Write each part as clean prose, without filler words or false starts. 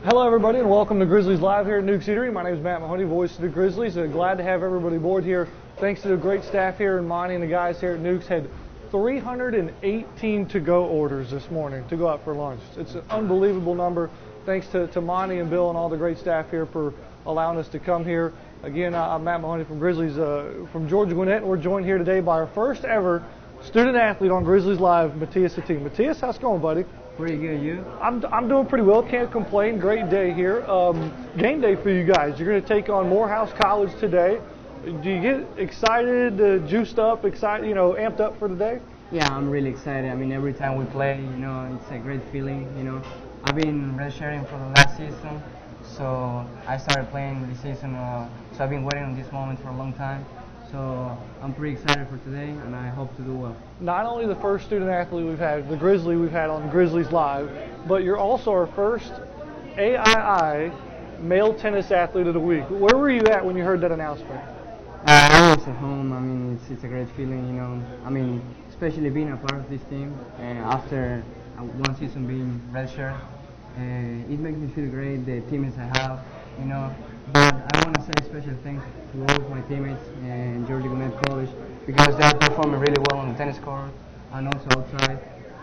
Hello everybody and welcome to Grizzlies Live here at Newk's Eatery. My name is Matt Mahoney, voice of the Grizzlies. Glad to have everybody aboard here. Thanks to the great staff here, and Monty and the guys here at Newk's had 318 to-go orders this morning to go out for lunch. It's an unbelievable number. Thanks to Monty and Bill and all the great staff here for allowing us to come here. Again, I'm Matt Mahoney from Grizzlies, from Georgia Gwinnett, and we're joined here today by our first ever student athlete on Grizzlies Live, Matias Hatem. Matias, how's it going, buddy? Pretty good, you? I'm doing pretty well. Can't complain. Great day here. Game day for you guys. You're going to take on Morehouse College today. Do you get excited, juiced up, excited, amped up for the day? Yeah, I'm really excited. I mean, every time we play, it's a great feeling. I've been redshirting for the last season, so I started playing this season. So I've been waiting on this moment for a long time. So I'm pretty excited for today, and I hope to do well. Not only the first student athlete we've had, the Grizzly we've had on Grizzlies Live, but you're also our first AII male tennis athlete of the week. Where were you at when you heard that announcement? I was at home. I mean, it's a great feeling, I mean, especially being a part of this team after one season being redshirt. It makes me feel great. The teammates I have, But I want to say special thanks to all of my teammates in Georgia Gwinnett College because they are performing really well on the tennis court and also outside.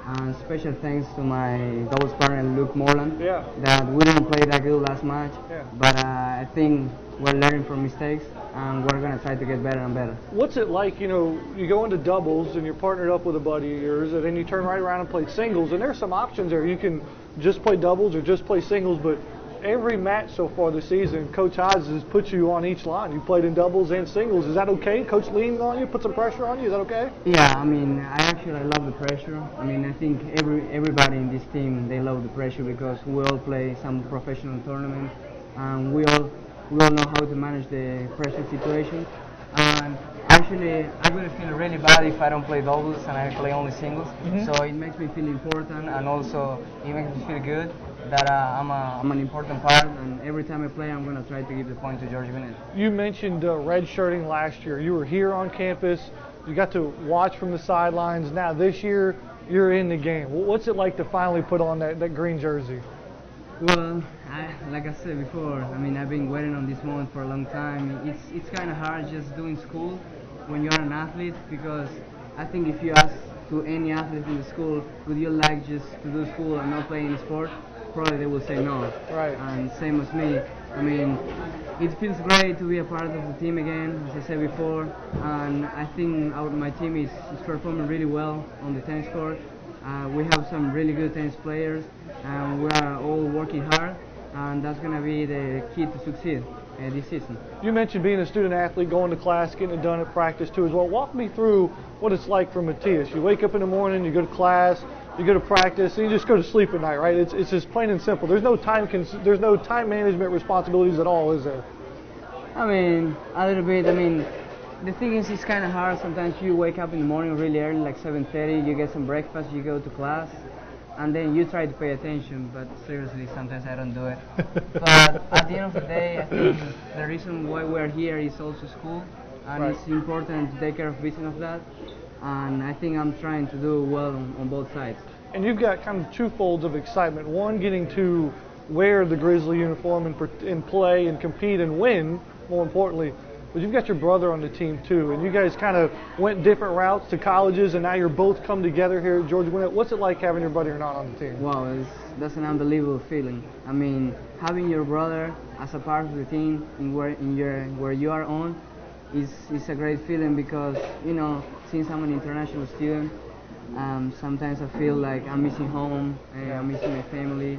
And special thanks to my doubles partner Luke Moreland. Yeah. That we didn't play that good last match, yeah. But I think we're learning from mistakes and we're going to try to get better and better. What's it like, you go into doubles and you're partnered up with a buddy of yours and then you turn right around and play singles, and there's some options there. You can just play doubles or just play singles, but every match so far this season, Coach Hodges has put you on each line. You played in doubles and singles. Is that okay? Coach leaning on you, put some pressure on you. Is that okay? Yeah, I mean, I love the pressure. I mean, I think everybody in this team, they love the pressure because we all play some professional tournaments and we all know how to manage the pressure situation. And actually, I'm going to feel really bad if I don't play doubles and I play only singles. Mm-hmm. So it makes me feel important, and also it makes me feel good that I'm an important part, and every time I play I'm going to try to give the point to Georgia Gwinnett. You mentioned redshirting last year. You were here on campus. You got to watch from the sidelines. Now this year you're in the game. What's it like to finally put on that green jersey? Well, like I said before, I mean, I've been waiting on this moment for a long time. It's kind of hard just doing school when you're an athlete, because I think if you ask to any athlete in the school, would you like just to do school and not play any sport? Probably they will say no. Right. And same as me. I mean, it feels great to be a part of the team again, as I said before. And I think my team is performing really well on the tennis court. We have some really good tennis players, and we are all working hard. And that's going to be the key to succeed this season. You mentioned being a student athlete, going to class, getting it done at practice too as well. Walk me through what it's like for Matias. You wake up in the morning, you go to class, you go to practice, and you just go to sleep at night, right? It's just plain and simple. There's no time management responsibilities at all, is there? I mean, a little bit. I mean, the thing is, it's kind of hard. Sometimes you wake up in the morning really early, like 7:30. You get some breakfast, you go to class, and then you try to pay attention. But seriously, sometimes I don't do it. But at the end of the day, I think the reason why we're here is also school, and right. It's important to take care of business of that. And I think I'm trying to do well on both sides. And you've got kind of two folds of excitement. One, getting to wear the Grizzly uniform and play and compete and win, more importantly. But you've got your brother on the team too, and you guys kind of went different routes to colleges, and now you're both come together here at Georgia Gwinnett. What's it like having your buddy or not on the team? Wow, that's an unbelievable feeling. I mean, having your brother as a part of the team where you are on is a great feeling because, since I'm an international student, sometimes I feel like I'm missing home, I'm missing my family,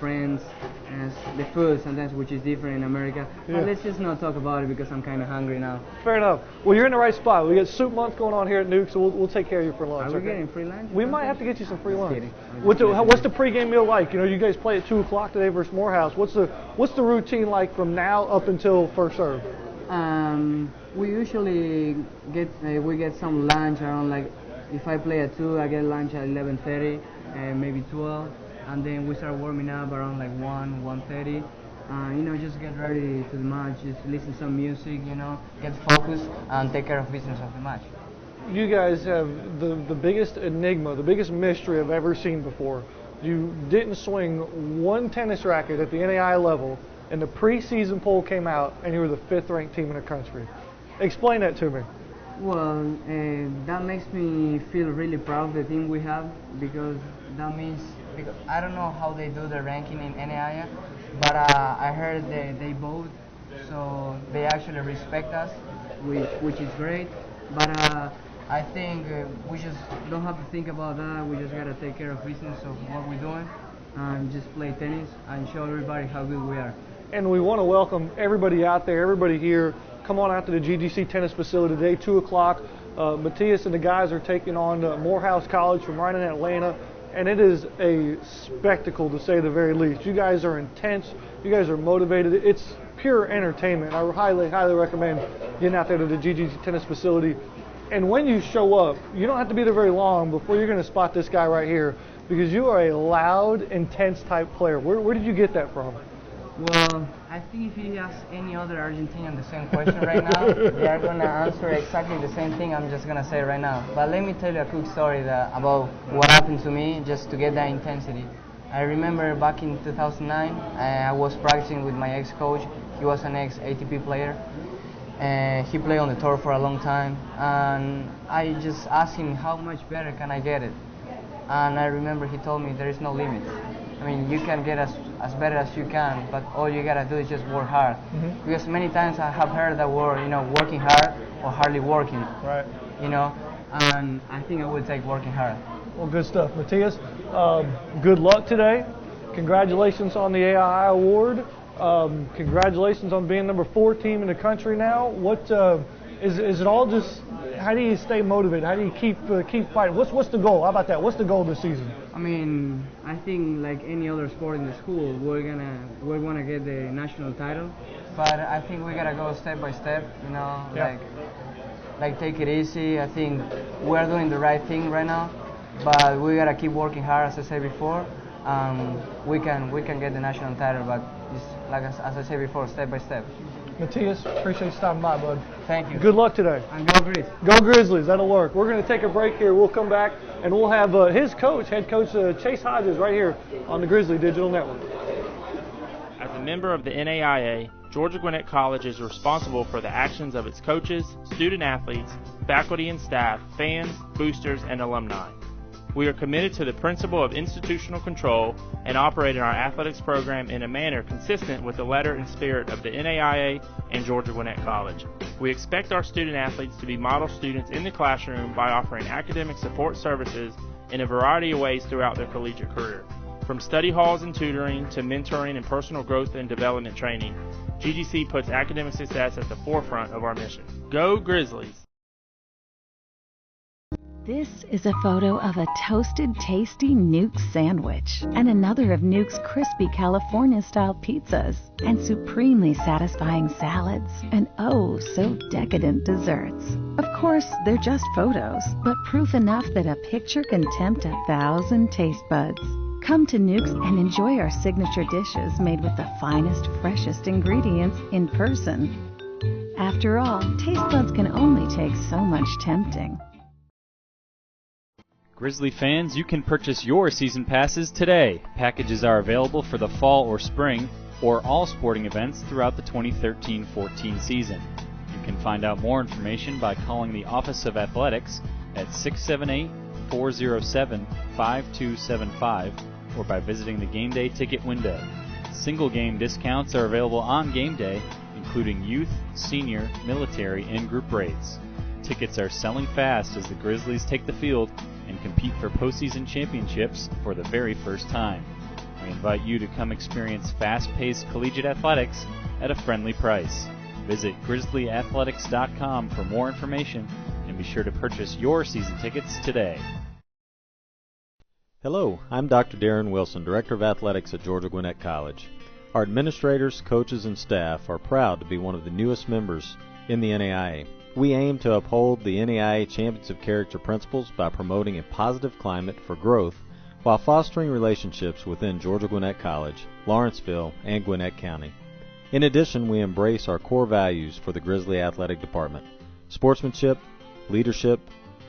friends, and the food sometimes, which is different in America. Yeah. But let's just not talk about it because I'm kind of hungry now. Fair enough. Well, you're in the right spot. We got soup month going on here at Newk, so we'll take care of you for lunch. Are we getting free lunch? We might have to get you some free lunch. What's the pregame meal like? You guys play at 2 o'clock today versus Morehouse. What's the routine like from now up until first serve? We usually get some lunch around, like, if I play at 2, I get lunch at 11:30, maybe 12, and then we start warming up around like 1:30. Just get ready to the match, just listen to some music, get focused and take care of business of the match. You guys have the biggest enigma, the biggest mystery I've ever seen before. you didn't swing one tennis racket at the NAI level, and the preseason poll came out, and you were the 5th ranked team in the country. Explain that to me. Well, that makes me feel really proud of the team we have, because that means, because I don't know how they do the ranking in NAIA, but I heard they vote, so they actually respect us, which is great. But I think we just don't have to think about that. We just gotta take care of business of what we're doing and just play tennis and show everybody how good we are. And we want to welcome everybody out there, everybody here. Come on out to the GGC tennis facility today, 2 o'clock. Matias and the guys are taking on Morehouse College from right in Atlanta, and it is a spectacle to say the very least. You guys are intense. You guys are motivated. It's pure entertainment. I highly, highly recommend getting out there to the GGC tennis facility. And when you show up, you don't have to be there very long before you're going to spot this guy right here, because you are a loud, intense type player. Where did you get that from? Well, I think if you ask any other Argentinian the same question right now, they are going to answer exactly the same thing I'm just going to say right now. But let me tell you a quick story about what happened to me just to get that intensity. I remember back in 2009, I was practicing with my ex-coach. He was an ex-ATP player. He played on the tour for a long time, and I just asked him how much better can I get it. And I remember he told me there is no limit. I mean, you can get as better as you can, but all you gotta do is just work hard. Mm-hmm. Because many times I have heard that word, working hard or hardly working. Right. And I think I will take working hard. Well, good stuff, Matias. Good luck today. Congratulations on the AII award. Congratulations on being number 4 team in the country now. What is it all just? How do you stay motivated? How do you keep fighting? What's the goal? How about that? What's the goal this season? I mean, I think like any other sport in the school, we're gonna get the national title, but I think we gotta go step by step. Yeah. Like take it easy. I think we're doing the right thing right now, but we gotta keep working hard, as I said before. We can get the national title, but just like as I said before, step by step. Matias, appreciate you stopping by, bud. Thank you. Good luck today. And go Grizzlies. Go Grizzlies. That'll work. We're going to take a break here. We'll come back, and we'll have his coach, head coach Chase Hodges, right here on the Grizzly Digital Network. As a member of the NAIA, Georgia Gwinnett College is responsible for the actions of its coaches, student-athletes, faculty and staff, fans, boosters, and alumni. We are committed to the principle of institutional control and operate in our athletics program in a manner consistent with the letter and spirit of the NAIA and Georgia Gwinnett College. We expect our student-athletes to be model students in the classroom by offering academic support services in a variety of ways throughout their collegiate career. From study halls and tutoring to mentoring and personal growth and development training, GGC puts academic success at the forefront of our mission. Go Grizzlies! This is a photo of a toasted, tasty Newk sandwich and another of Newk's crispy California-style pizzas and supremely satisfying salads and oh, so decadent desserts. Of course, they're just photos, but proof enough that a picture can tempt 1,000 taste buds. Come to Newk's and enjoy our signature dishes made with the finest, freshest ingredients in person. After all, taste buds can only take so much tempting. Grizzly fans, you can purchase your season passes today. Packages are available for the fall or spring or all sporting events throughout the 2013-14 season. You can find out more information by calling the Office of Athletics at 678-407-5275 or by visiting the game day ticket window. Single game discounts are available on game day, including youth, senior, military, and group rates. Tickets are selling fast as the Grizzlies take the field and compete for postseason championships for the very first time. We invite you to come experience fast-paced collegiate athletics at a friendly price. Visit grizzlyathletics.com for more information and be sure to purchase your season tickets today. Hello, I'm Dr. Darren Wilson, Director of Athletics at Georgia Gwinnett College. Our administrators, coaches, and staff are proud to be one of the newest members in the NAIA. We aim to uphold the NAIA Champions of Character principles by promoting a positive climate for growth while fostering relationships within Georgia Gwinnett College, Lawrenceville, and Gwinnett County. In addition, we embrace our core values for the Grizzly Athletic Department: sportsmanship, leadership,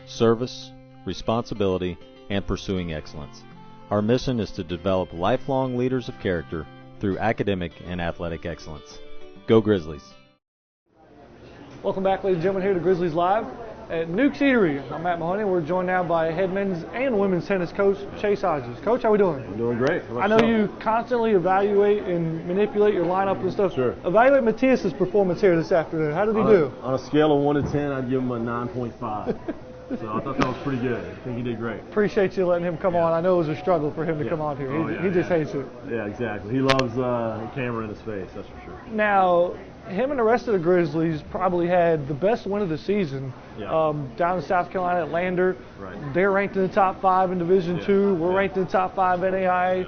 service, responsibility, and pursuing excellence. Our mission is to develop lifelong leaders of character through academic and athletic excellence. Go Grizzlies! Welcome back, ladies and gentlemen, here to Grizzlies Live at Newk's Eatery. I'm Matt Mahoney. We're joined now by head men's and women's tennis coach, Chase Hodges. Coach, how we doing? I'm doing great. I know you constantly evaluate and manipulate your lineup and stuff. Sure. Evaluate Matias' performance here this afternoon. How did he do? On a scale of 1 to 10, I'd give him a 9.5. So I thought that was pretty good. I think he did great. Appreciate you letting him come on. I know it was a struggle for him to come on here. He just hates it. Yeah, exactly. He loves the camera in his face, that's for sure. Now, him and the rest of the Grizzlies probably had the best win of the season down in South Carolina at Lander. Right. They're ranked in the top 5 in Division II. We're ranked in the top 5 NAIA.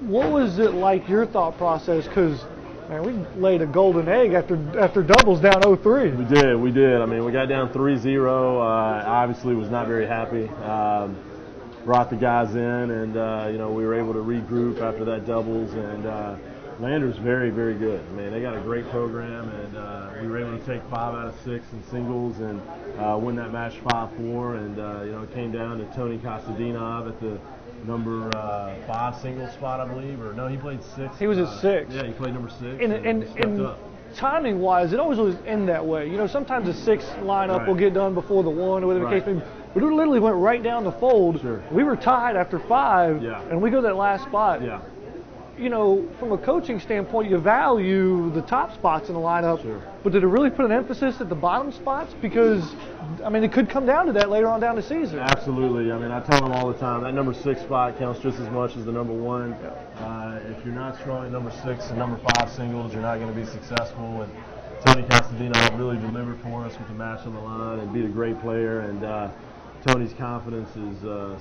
What was it like, your thought process? Because, man, we laid a golden egg after doubles down 0-3. We did. I mean, we got down 3-0. Obviously was not very happy. Brought the guys in, and we were able to regroup after that doubles, and Lander's very, very good. I mean, they got a great program, and we were able to take 5 out of 6 in singles and win that match 5-4. And it came down to Tony Kostadinov at the number 5 singles spot, I believe, or no, he played 6. He was at 6. Yeah, he played number 6. And timing-wise, it always was end that way. You know, sometimes the 6 lineup will get done before the 1 or whatever the case may be. But it literally went right down the fold. Sure. We were tied after 5, and we go to that last spot. Yeah. You know, from a coaching standpoint, you value the top spots in the lineup, but did it really put an emphasis at the bottom spots? Because, I mean, it could come down to that later on down the season. Absolutely. I mean, I tell them all the time, that number 6 spot counts just as much as the number 1. If you're not strong at number 6 and number 5 singles, you're not going to be successful. And Tony Kostadinov really delivered for us with the match on the line and beat a great player. And Tony's confidence is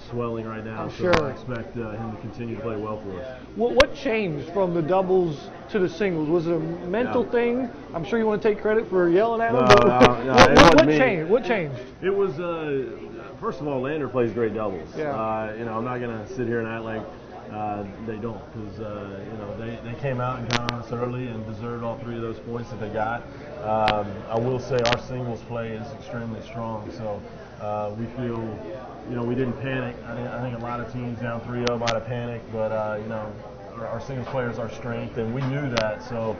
swelling right now, so I expect him to continue to play well for us. What changed from the doubles to the singles? Was it a mental thing? I'm sure you want to take credit for yelling at him. What changed? It was, first of all, Lander plays great doubles. Yeah. I'm not going to sit here and act like they don't, because they came out and got on us early and deserved all 3 of those points that they got. I will say our singles play is extremely strong, so we feel, we didn't panic. I think a lot of teams down 3-0 might have panicked, but our singles player is our strength, and we knew that. So,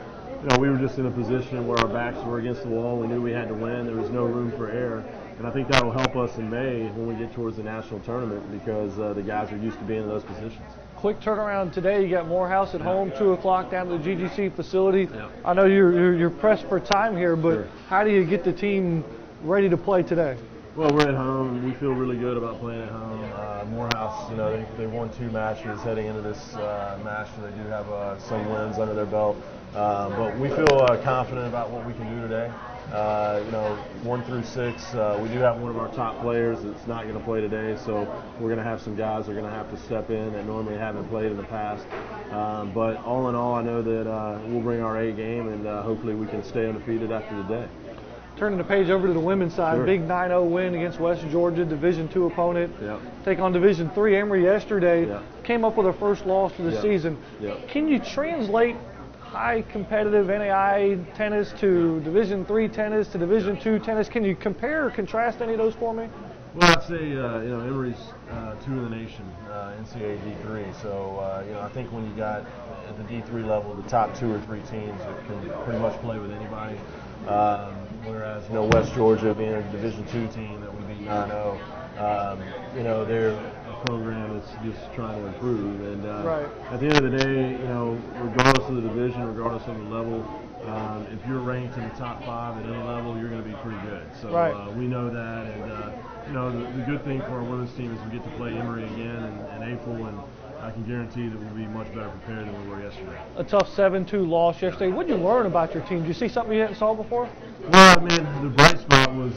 we were just in a position where our backs were against the wall. We knew we had to win. There was no room for error. And I think that will help us in May when we get towards the national tournament, because the guys are used to being in those positions. Quick turnaround today. You got Morehouse at home, 2 o'clock down to the GGC facility. I know you're pressed for time here, but how do you get the team ready to play today? Well, we're at home. We feel really good about playing at home. Morehouse, they won 2 matches heading into this match, so they do have some wins under their belt. But we feel confident about what we can do today. 1 through 6, we do have one of our top players that's not going to play today, so we're going to have some guys that are going to have to step in that normally haven't played in the past. But all in all, I know that we'll bring our A game, and hopefully we can stay undefeated after today. Turning the page over to the women's side, big 9-0 win against West Georgia, Division II opponent. Take on Division III. Emory yesterday came up with their first loss of the season. Can you translate high competitive NAIA tennis to Division III tennis to Division II tennis? Can you compare or contrast any of those for me? Well, I'd say Emory's 2 in the nation, NCAA D3. So I think when you got at the D3 level, the top 2 or 3 teams that can pretty much play with anybody. Whereas West Georgia being a Division II team that we beat 9-0, they're a program that's just trying to improve. And at the end of the day, regardless of the division, regardless of the level, if you're ranked in the top 5 at any level, you're going to be pretty good. So we know that, and the good thing for our women's team is we get to play Eatery again in April, and I can guarantee that we'll be much better prepared than we were yesterday. A tough 7-2 loss yesterday. What did you learn about your team? Did you see something you hadn't saw before? Well, the bright spot was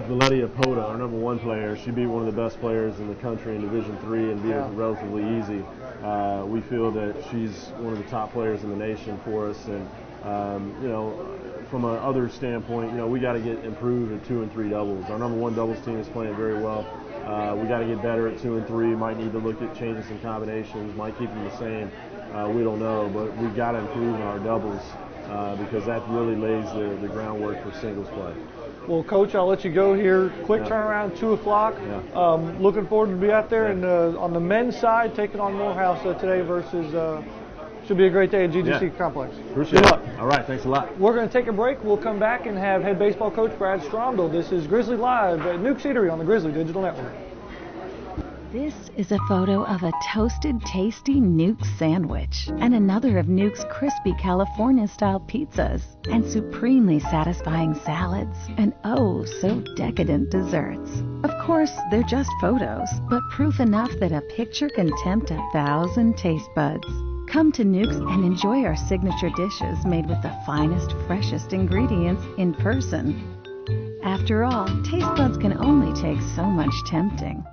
Valeria Pota, our number 1 player. She beat one of the best players in the country in Division III and beat it relatively easy. We feel that she's one of the top players in the nation for us, and from a other standpoint, we got to get improved at 2 and 3 doubles. Our number 1 doubles team is playing very well. We got to get better at 2 and 3. Might need to look at changes in combinations. Might keep them the same. We don't know, but we've got to improve in our doubles because that really lays the groundwork for singles play. Well, Coach, I'll let you go here. Quick turnaround, 2 o'clock. Looking forward to be out there. And on the men's side, taking on Morehouse today versus, should be a great day at GGC Complex. Appreciate Good it. luck. All right, thanks a lot. We're going to take a break. We'll come back and have head baseball coach Brad Stromdahl. This is Grizzly Live at Newk Eatery on the Grizzly Digital Network. This is a photo of a toasted, tasty Newk sandwich and another of Newk's crispy California-style pizzas and supremely satisfying salads and oh, so decadent desserts. Of course, they're just photos, but proof enough that a picture can tempt 1,000 taste buds. Come to Newk's and enjoy our signature dishes made with the finest, freshest ingredients in person. After all, taste buds can only take so much tempting.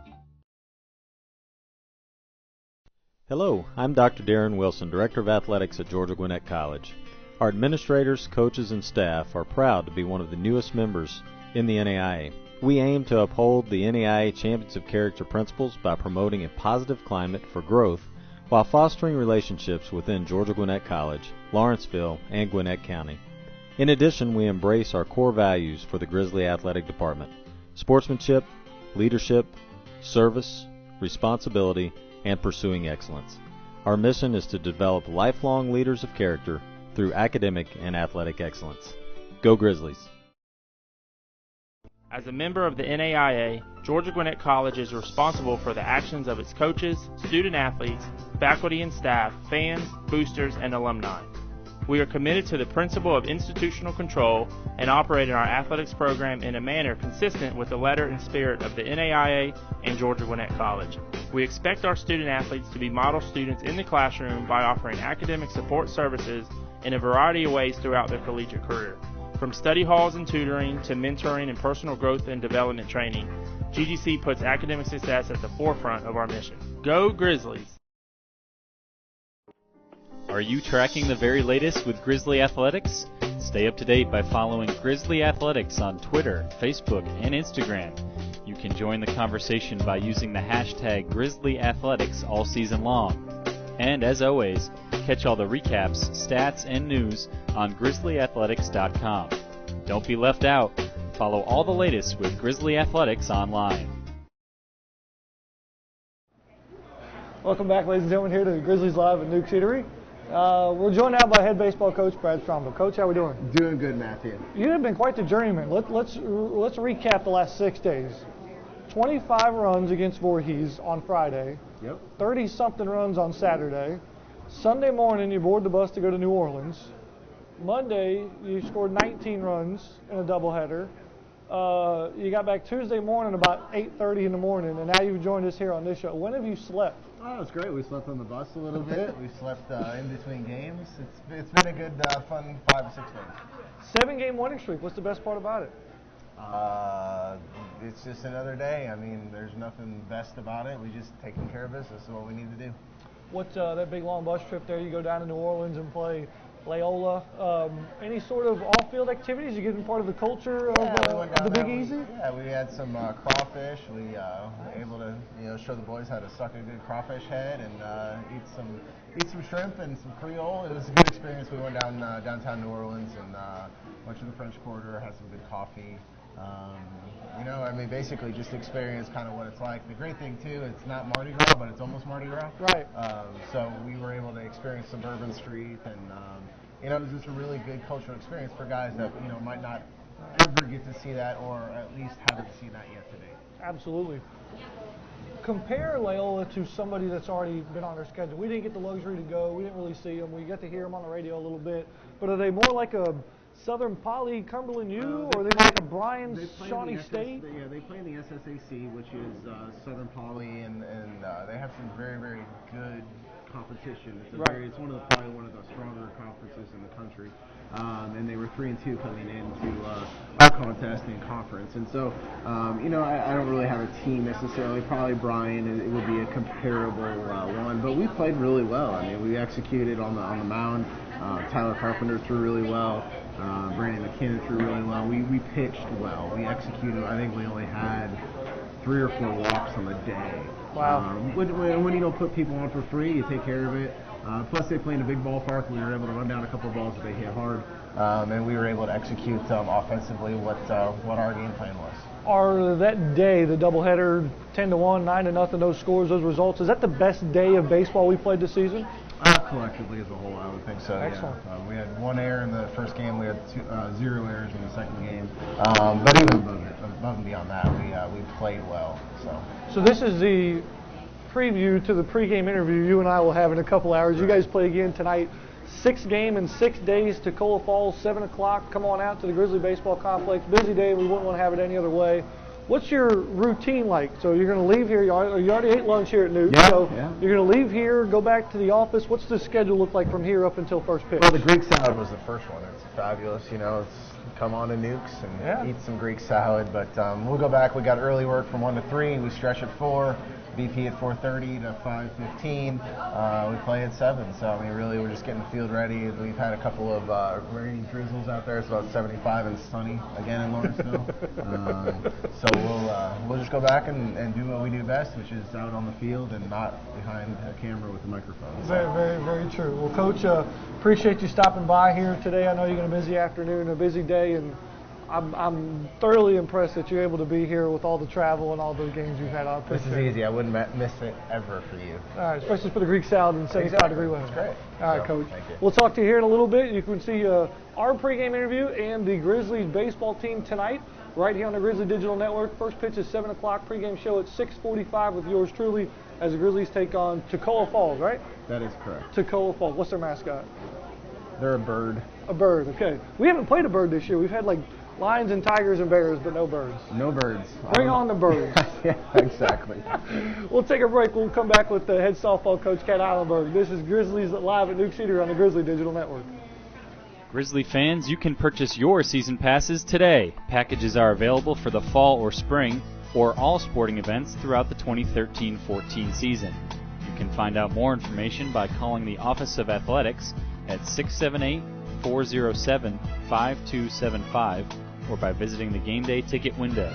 Hello, I'm Dr. Darren Wilson, Director of Athletics at Georgia Gwinnett College. Our administrators, coaches, and staff are proud to be one of the newest members in the NAIA. We aim to uphold the NAIA Champions of Character principles by promoting a positive climate for growth while fostering relationships within Georgia Gwinnett College, Lawrenceville, and Gwinnett County. In addition, we embrace our core values for the Grizzly Athletic Department: sportsmanship, leadership, service, responsibility, and pursuing excellence. Our mission is to develop lifelong leaders of character through academic and athletic excellence. Go Grizzlies! As a member of the NAIA, Georgia Gwinnett College is responsible for the actions of its coaches, student-athletes, faculty and staff, fans, boosters, and alumni. We are committed to the principle of institutional control and operating our athletics program in a manner consistent with the letter and spirit of the NAIA and Georgia Gwinnett College. We expect our student-athletes to be model students in the classroom by offering academic support services in a variety of ways throughout their collegiate career. From study halls and tutoring to mentoring and personal growth and development training, GGC puts academic success at the forefront of our mission. Go Grizzlies! Are you tracking the very latest with Grizzly Athletics? Stay up to date by following Grizzly Athletics on Twitter, Facebook, and Instagram. You can join the conversation by using the hashtag Grizzly Athletics all season long. And as always, catch all the recaps, stats, and news on GrizzlyAthletics.com. Don't be left out. Follow all the latest with Grizzly Athletics online. Welcome back, ladies and gentlemen, here to the Grizzlies Live at Newk Eatery. We're joined now by head baseball coach Brad Stromdahl. Coach, how are we doing? Doing good, Matias. You have been quite the journeyman. Let's recap the last 6 days. 25 runs against Voorhees on Friday. Yep. 30-something runs on Saturday. Sunday morning, you board the bus to go to New Orleans. Monday, you scored 19 runs in a doubleheader. You got back Tuesday morning about 8:30 in the morning, and now you've joined us here on this show. When have you slept? Oh, it's great. We slept on the bus a little bit. We slept in between games. It's been a good, fun 5 or 6 days. 7-game winning streak. What's the best part about it? It's just another day. I mean, there's nothing best about it. We just taking care of business. Is what we need to do. What's that big long bus trip there? You go down to New Orleans and play Loyola. Any sort of off-field activities? You getting part of the culture of the Big Easy? Yeah, we had some crawfish. We were able to show the boys how to suck a good crawfish head and eat some shrimp and some Creole. It was a good experience. We went downtown New Orleans and went to the French Quarter, had some good coffee. Basically just experience kind of what it's like. The great thing, too, it's not Mardi Gras, but it's almost Mardi Gras. Right. So we were able to experience suburban street, and, it was just a really good cultural experience for guys that, might not ever get to see that or at least haven't seen that yet today. Absolutely. Compare Loyola to somebody that's already been on their schedule. We didn't get the luxury to go. We didn't really see them. We got to hear them on the radio a little bit. But are they more like a Southern Poly, Cumberland U, or are they like a Bryan, Shawnee State? Yeah, they play in the SSAC, which is Southern Poly, and they have some very, very good competition. It's probably one of the stronger conferences in the country. And they were 3-2 coming into our contest in conference. And so, I don't really have a team necessarily. Probably Bryan, it would be a comparable one. But we played really well. I mean, we executed on the mound. Tyler Carpenter threw really well. Brandon McKinnon threw really well. We pitched well. We executed. I think we only had 3 or 4 walks on the day. Wow. When you don't put people on for free, you take care of it. Plus, they play in a big ballpark. We were able to run down a couple of balls that they hit hard, and we were able to execute offensively what our game plan was. Are that day, the doubleheader, 10-1, 9-0, those scores, those results, is that the best day of baseball we played this season? Collectively as a whole, I would think so. Excellent. Yeah. We had 1 error in the first game. We had 0 errors in the second game. But even above and beyond that, we played well. So this is the preview to the pregame interview you and I will have in a couple hours. You guys play again tonight. 6th game in 6 days, Toccoa Falls, 7 o'clock. Come on out to the Grizzly Baseball Complex. Busy day. We wouldn't want to have it any other way. What's your routine like? So you're going to leave here. You already ate lunch here at Newk. You're going to leave here, go back to the office. What's the schedule look like from here up until first pitch? Well, the Greek salad was the first one. It's fabulous. It's come on to Newk's and eat some Greek salad. But we'll go back. We got early work from 1 to 3. We stretch at 4. BP at 4:30 to 5:15. We play at 7. So really, we're just getting the field ready. We've had a couple of rainy drizzles out there. It's about 75 and sunny again in Lawrenceville. So we'll just go back and do what we do best, which is out on the field and not behind a camera with a microphone. Very, very, very true. Well, Coach, appreciate you stopping by here today. I know you're going to a busy afternoon, a busy day, and I'm thoroughly impressed that you're able to be here with all the travel and all the games you've had. This is easy. I wouldn't miss it ever for you. All right, especially for the Greek salad and 75-degree weather. That's great. All right, Coach. Thank you. We'll talk to you here in a little bit. You can see our pregame interview and the Grizzlies baseball team tonight right here on the Grizzly Digital Network. First pitch is 7 o'clock. Pregame show at 6:45 with yours truly as the Grizzlies take on Toccoa Falls, right? That is correct. Toccoa Falls. What's their mascot? They're a bird. A bird, okay. We haven't played a bird this year. We've had lions and tigers and bears, but no birds. No birds. Bring on the birds. Yeah, exactly. We'll take a break. We'll come back with the head softball coach, Kat Ihlenburg. This is Grizzlies live at Newk Eatery on the Grizzly Digital Network. Grizzly fans, you can purchase your season passes today. Packages are available for the fall or spring or all sporting events throughout the 2013-14 season. You can find out more information by calling the Office of Athletics at 678-407-5275 or by visiting the game day ticket window.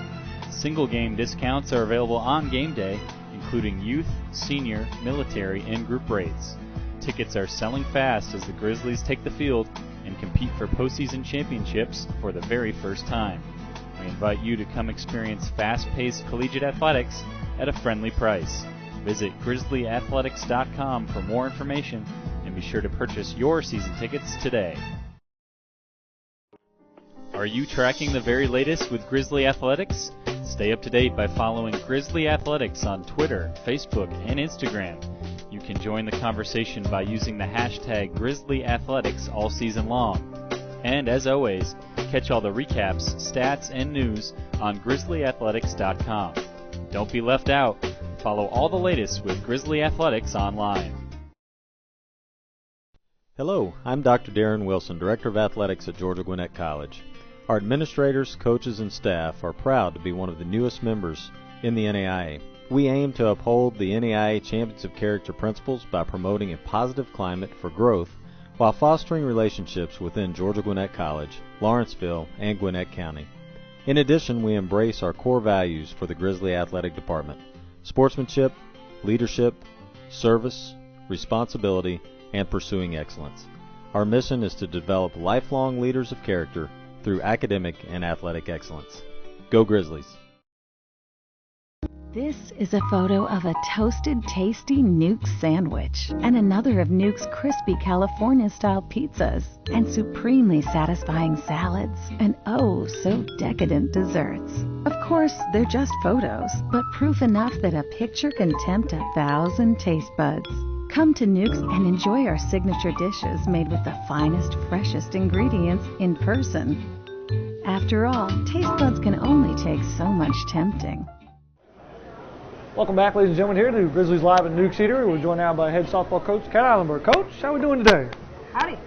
Single game discounts are available on game day, including youth, senior, military, and group rates. Tickets are selling fast as the Grizzlies take the field and compete for postseason championships for the very first time. We invite you to come experience fast-paced collegiate athletics at a friendly price. Visit grizzlyathletics.com for more information and be sure to purchase your season tickets today. Are you tracking the very latest with Grizzly Athletics? Stay up to date by following Grizzly Athletics on Twitter, Facebook, and Instagram. You can join the conversation by using the hashtag Grizzly Athletics all season long. And as always, catch all the recaps, stats, and news on grizzlyathletics.com. Don't be left out. Follow all the latest with Grizzly Athletics online. Hello, I'm Dr. Darren Wilson, Director of Athletics at Georgia Gwinnett College. Our administrators, coaches, and staff are proud to be one of the newest members in the NAIA. We aim to uphold the NAIA Champions of Character principles by promoting a positive climate for growth while fostering relationships within Georgia Gwinnett College, Lawrenceville, and Gwinnett County. In addition, we embrace our core values for the Grizzly Athletic Department: sportsmanship, leadership, service, responsibility, and pursuing excellence. Our mission is to develop lifelong leaders of character through academic and athletic excellence. Go Grizzlies! This is a photo of a toasted, tasty Newk sandwich and another of Newk's crispy California-style pizzas and supremely satisfying salads and oh, so decadent desserts. Of course, they're just photos, but proof enough that a picture can tempt 1,000 taste buds. Come to Newk's and enjoy our signature dishes made with the finest, freshest ingredients in person. After all, taste buds can only take so much tempting. Welcome back, ladies and gentlemen, here to Grizzlies Live at Newk Eatery. We're joined now by head softball coach Kat Ihlenburg. Coach, how are we doing today? Howdy.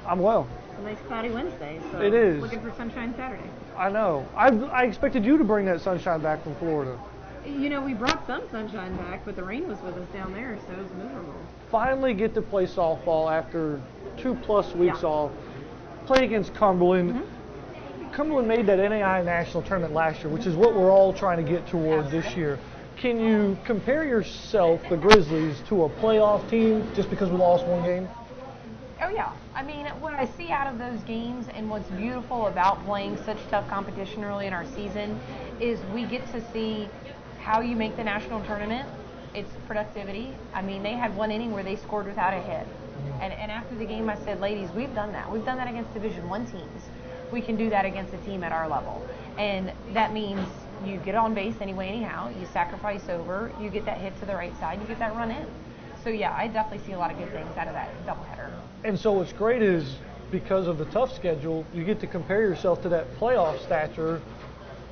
I'm well. It's a nice cloudy Wednesday, so it is. Looking for sunshine Saturday. I know. I expected you to bring that sunshine back from Florida. You know, we brought some sunshine back, but the rain was with us down there, so it was miserable. Finally get to play softball after 2+ weeks off. Play against Cumberland. Mm-hmm. Cumberland made that NAIA National Tournament last year, which is what we're all trying to get toward this year. can you compare yourself, the Grizzlies, to a playoff team just because we lost one game? Oh, yeah. I mean, what I see out of those games and what's beautiful about playing such tough competition early in our season is we get to see how you make the national tournament. It's productivity. I mean, they had one inning where they scored without a hit. And after the game, I said, ladies, we've done that. We've done that against Division I teams. We can do that against a team at our level. And that means you get on base anyway, anyhow. You sacrifice over. You get that hit to the right side. You get that run in. So, yeah, I definitely see a lot of good things out of that doubleheader. And so what's great is because of the tough schedule, you get to compare yourself to that playoff stature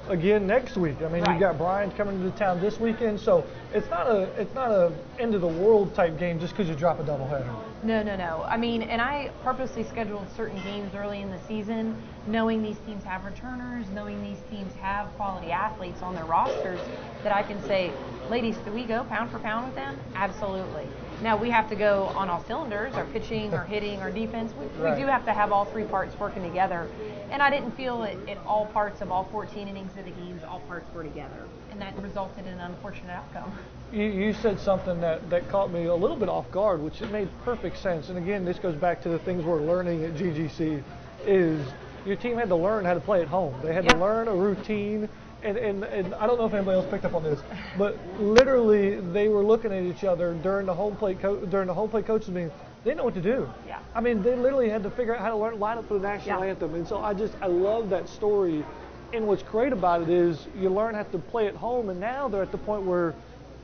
again next week. I mean, You've got Brian coming to town this weekend, so it's not a end of the world type game just because you drop a doubleheader. No. I mean, and I purposely scheduled certain games early in the season, knowing these teams have returners, knowing these teams have quality athletes on their rosters, that I can say, ladies, do we go pound for pound with them? Absolutely. Now, we have to go on all cylinders, our pitching, our hitting, our defense. We do have to have all three parts working together. And I didn't feel it in all parts of all 14 innings of the games, all parts were together. And that resulted in an unfortunate outcome. You said something that caught me a little bit off guard, which it made perfect sense. And again, this goes back to the things we're learning at GGC, is your team had to learn how to play at home. They had to learn a routine. And I don't know if anybody else picked up on this, but literally they were looking at each other during the home plate coaches meeting. They know what to do. Yeah. I mean, they literally had to figure out how to line up for the national anthem. And so I love that story. And what's great about it is you learn how to play at home, and now they're at the point where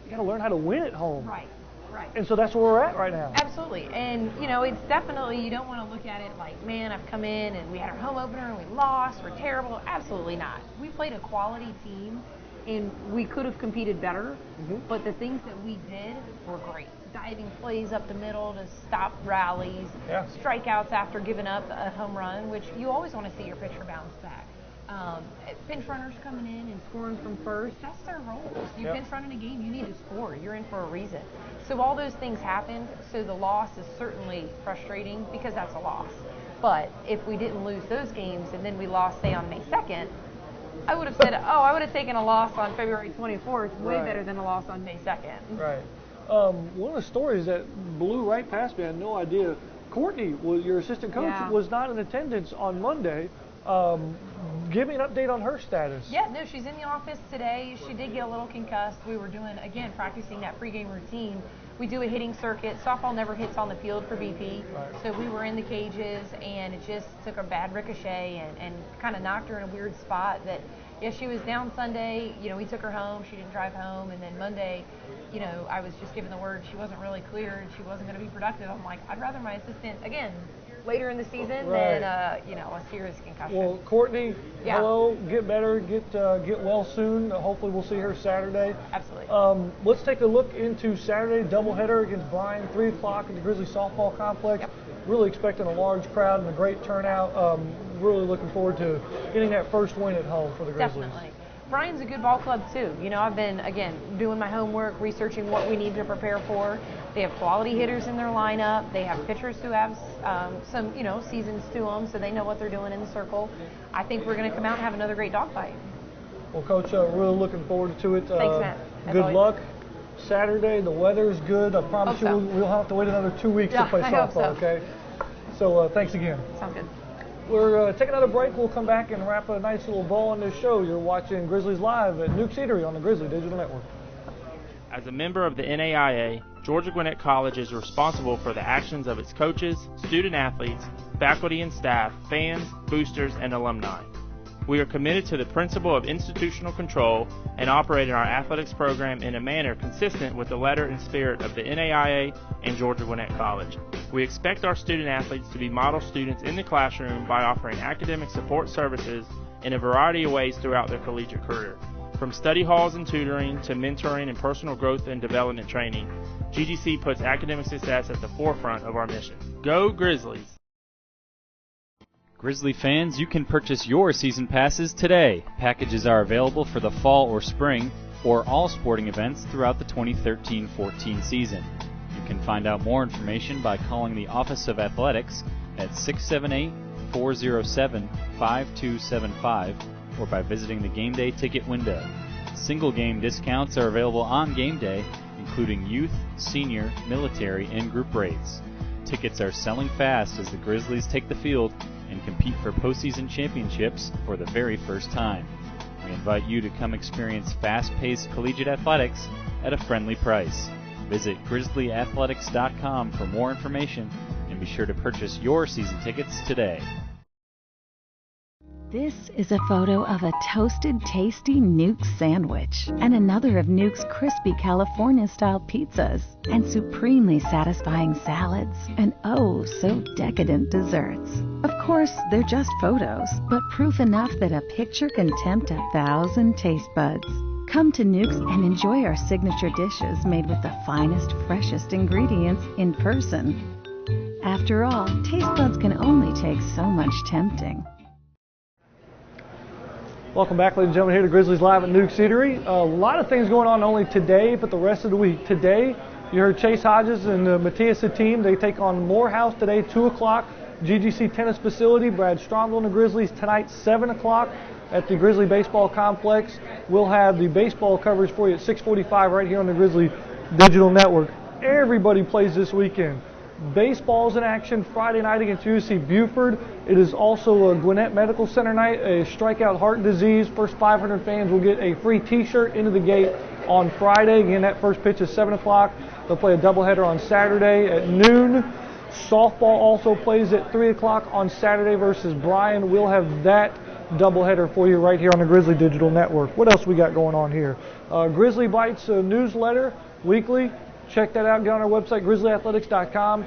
you got to learn how to win at home. Right. And so that's where we're at right now. Absolutely. And, it's definitely, you don't want to look at it like, man, I've come in and we had our home opener and we lost, we're terrible. Absolutely not. We played a quality team, and we could have competed better, but the things that we did were great. Diving plays up the middle to stop rallies, strikeouts after giving up a home run, which you always want to see your pitcher bounce back. Pinch runners coming in and scoring from first, that's their roles. You pinch run in a game, you need to score. You're in for a reason. So all those things happened, so the loss is certainly frustrating because that's a loss. But if we didn't lose those games and then we lost, say, on May 2nd, I would have said, I would have taken a loss on February 24th way better than a loss on May 2nd. Right. One of the stories that blew right past me, I had no idea, Courtney, your assistant coach, was not in attendance on Monday. Give me an update on her status. Yeah, no, she's in the office today. She did get a little concussed. We were doing, again, practicing that pregame routine. We do a hitting circuit. Softball never hits on the field for BP. So we were in the cages, and it just took a bad ricochet and kind of knocked her in a weird spot that, she was down Sunday. We took her home. She didn't drive home. And then Monday, I was just given the word she wasn't really clear and she wasn't going to be productive. I'm like, I'd rather my assistant, again, later in the season than a serious concussion. Well, Courtney, hello, get better, get well soon. Hopefully we'll see her Saturday. Absolutely. Let's take a look into Saturday doubleheader against Bryan, 3 o'clock at the Grizzly softball complex. Really expecting a large crowd and a great turnout. Really looking forward to getting that first win at home for the Grizzlies. Definitely. Bryan's a good ball club too. I've been, again, doing my homework, researching what we need to prepare for. They have quality hitters in their lineup. They have pitchers who have some, seasons to them, so they know what they're doing in the circle. I think we're going to come out and have another great dogfight. Well, Coach, really looking forward to it. Thanks, Matt. Good luck. Saturday, the weather's good. I promise you we'll have to wait another 2 weeks to play softball, okay? So thanks again. Sounds good. We're taking another break. We'll come back and wrap a nice little bow on this show. You're watching Grizzlies Live at Newk Eatery on the Grizzly Digital Network. As a member of the NAIA, Georgia Gwinnett College is responsible for the actions of its coaches, student-athletes, faculty and staff, fans, boosters, and alumni. We are committed to the principle of institutional control and operating our athletics program in a manner consistent with the letter and spirit of the NAIA and Georgia Gwinnett College. We expect our student-athletes to be model students in the classroom by offering academic support services in a variety of ways throughout their collegiate career. From study halls and tutoring to mentoring and personal growth and development training, GGC puts academic success at the forefront of our mission. Go Grizzlies! Grizzly fans, you can purchase your season passes today. Packages are available for the fall or spring or all sporting events throughout the 2013-14 season. You can find out more information by calling the Office of Athletics at 678-407-5275 or by visiting the game day ticket window. Single game discounts are available on game day, including youth, senior, military, and group rates. Tickets are selling fast as the Grizzlies take the field and compete for postseason championships for the very first time. We invite you to come experience fast-paced collegiate athletics at a friendly price. Visit grizzlyathletics.com for more information and be sure to purchase your season tickets today. This is a photo of a toasted, tasty Newk sandwich and another of Newk's crispy California-style pizzas and supremely satisfying salads and oh, so decadent desserts. Of course, they're just photos, but proof enough that a picture can tempt 1,000 taste buds. Come to Newk's and enjoy our signature dishes made with the finest, freshest ingredients in person. After all, taste buds can only take so much tempting. Welcome back, ladies and gentlemen, here to Grizzlies Live at Newk's Eatery. A lot of things going on, not only today, but the rest of the week. Today, you heard Chase Hodges and Matias' team. They take on Morehouse today, 2 o'clock, GGC Tennis Facility. Brad Stromdahl and the Grizzlies tonight, 7 o'clock at the Grizzly Baseball Complex. We'll have the baseball coverage for you at 6:45 right here on the Grizzly Digital Network. Everybody plays this weekend. Baseball's in action Friday night against UC Buford. It is also a Gwinnett Medical Center night, a strikeout heart disease. First 500 fans will get a free t-shirt into the gate on Friday. Again, that first pitch is 7 o'clock. They'll play a doubleheader on Saturday at noon. Softball also plays at 3 o'clock on Saturday versus Bryan. We'll have that doubleheader for you right here on the Grizzly Digital Network. What else we got going on here? Grizzly Bites newsletter weekly. Check that out. Get on our website, grizzlyathletics.com.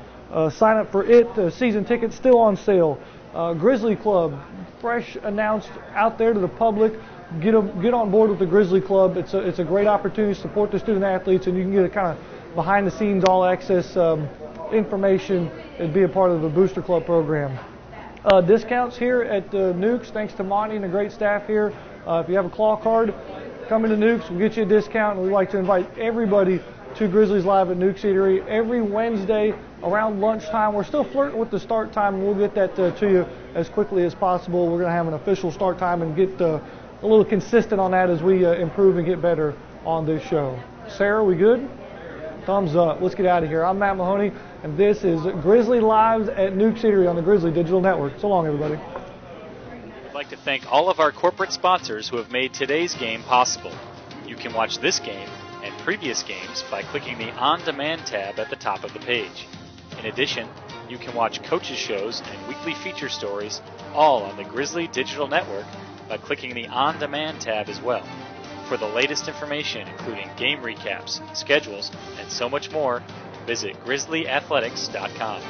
Sign up for it. Season tickets still on sale. Grizzly Club, fresh announced out there to the public. Get on board with the Grizzly Club. It's a great opportunity to support the student athletes, and you can get a kind of behind-the-scenes, all-access information and be a part of the Booster Club program. Discounts here at Newk's, thanks to Monty and the great staff here. If you have a claw card, come into Newk's. We'll get you a discount, and we'd like to invite everybody to Grizzlies Live at Newk's Eatery every Wednesday around lunchtime. We're still flirting with the start time, and we'll get that to you as quickly as possible. We're going to have an official start time and get a little consistent on that as we improve and get better on this show. Sarah, we good? Thumbs up. Let's get out of here. I'm Matt Mahoney, and this is Grizzly Live at Newk's Eatery on the Grizzly Digital Network. So long, everybody. We'd like to thank all of our corporate sponsors who have made today's game possible. You can watch this game and previous games by clicking the On Demand tab at the top of the page. In addition, you can watch coaches' shows and weekly feature stories all on the Grizzly Digital Network by clicking the On Demand tab as well. For the latest information, including game recaps, schedules, and so much more, visit grizzlyathletics.com.